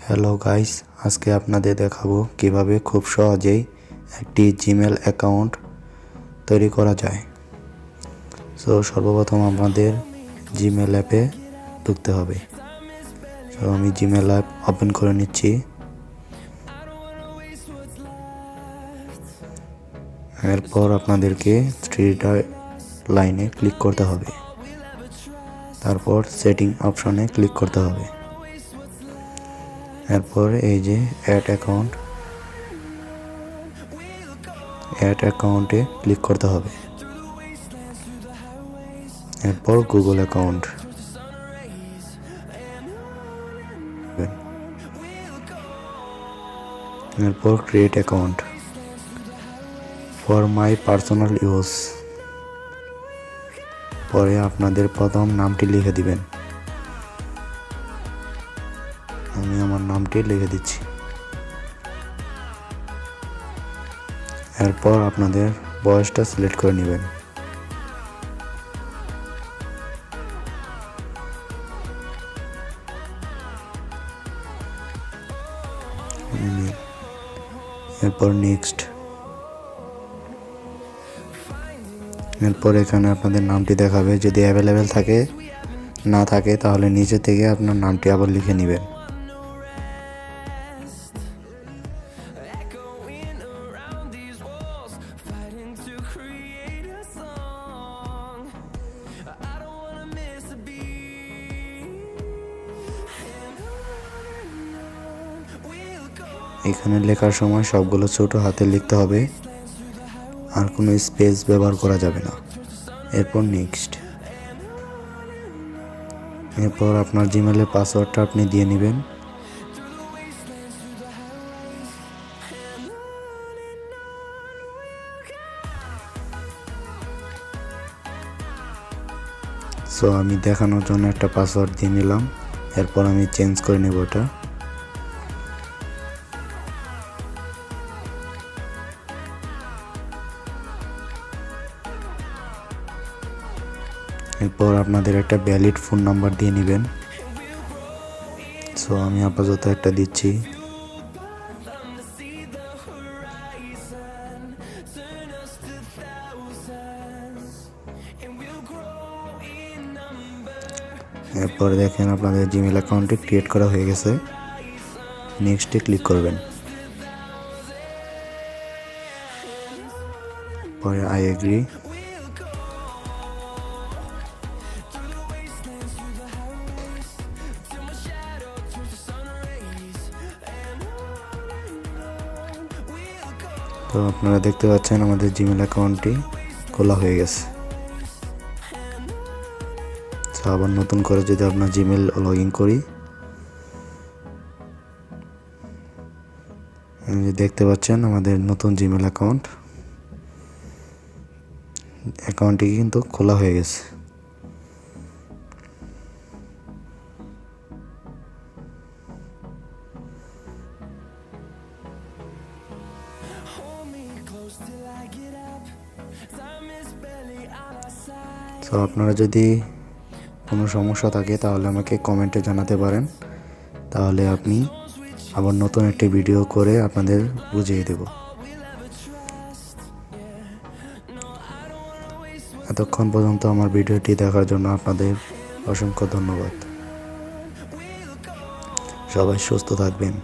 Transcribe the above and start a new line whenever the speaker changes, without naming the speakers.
Hello guys, আজকে আপনাদের দেখাবো কিভাবে খুব সহজেই একটি জিমেল অ্যাকাউন্ট তৈরি করা যায়। সর্বপ্রথম আমাদের জিমেল অ্যাপে ঢুকতে হবে। আমি জিমেল অ্যাপ ওপেন করে নিচ্ছি। এরপর আপনাদেরকে থ্রি লাইনে ক্লিক করতে হবে, তারপর সেটিং অপশনে ক্লিক করতে হবে। এরপর এই যে অ্যাড অ্যাকাউন্টে ক্লিক করতে হবে। এরপর গুগল অ্যাকাউন্ট, এরপর create account for my personal use. পরে আপনাদের প্রথম নামটি লিখে দিবেন। আমি আমার নামটি লিখে দিচ্ছি। এরপর আপনাদের বয়সটা সিলেক্ট করে নেবেন। এরপর নেক্সট। এরপর এখানে আপনাদের নামটি দেখাবে, যদি অ্যাভেলেবেল থাকে, না থাকে তাহলে নিচে থেকে আপনার নামটি আবার লিখে নেবেন। এখানে লেখার সময় সবগুলো ছোট হাতে লিখতে হবে, আর কোনো স্পেস ব্যবহার করা যাবে না। এরপর নেক্সট। এরপর আপনার জিমেলের পাসওয়ার্ডটা আপনি দিয়ে নেবেন। আমি দেখানোর জন্য একটা পাসওয়ার্ড দিয়ে নিলাম। এরপর আমি চেঞ্জ করে নেব ওটা। এরপর আপনাদের একটা ভ্যালিড ফোন নাম্বার দিয়ে নেবেন। আমি আপাতত একটা দিচ্ছি। এরপর দেখেন আপনাদের জিমেল অ্যাকাউন্টটি ক্রিয়েট করা হয়ে গেছে। নেক্সটে ক্লিক করবেন। পরে আই এগ্রি। তো আপনারা দেখতে পাচ্ছেন আমাদের জিমেল অ্যাকাউন্টটি খোলা হয়ে গেছে। আবার নতুন করে যদি আপনার জিমেল লগ ইন করি, দেখতে পাচ্ছেন আমাদের নতুন জিমেল অ্যাকাউন্টটি কিন্তু খোলা হয়ে গেছে। আপনারা যদি কোনো সমস্যা থাকে তাহলে আমাকে কমেন্টে জানাতে পারেন, তাহলে আপনি আবার নতুন একটি ভিডিও করে আপনাদের বুঝিয়ে দেব। এতক্ষণ পর্যন্ত আমার ভিডিওটি দেখার জন্য আপনাদের অসংখ্য ধন্যবাদ। সবাই সুস্থ থাকবেন।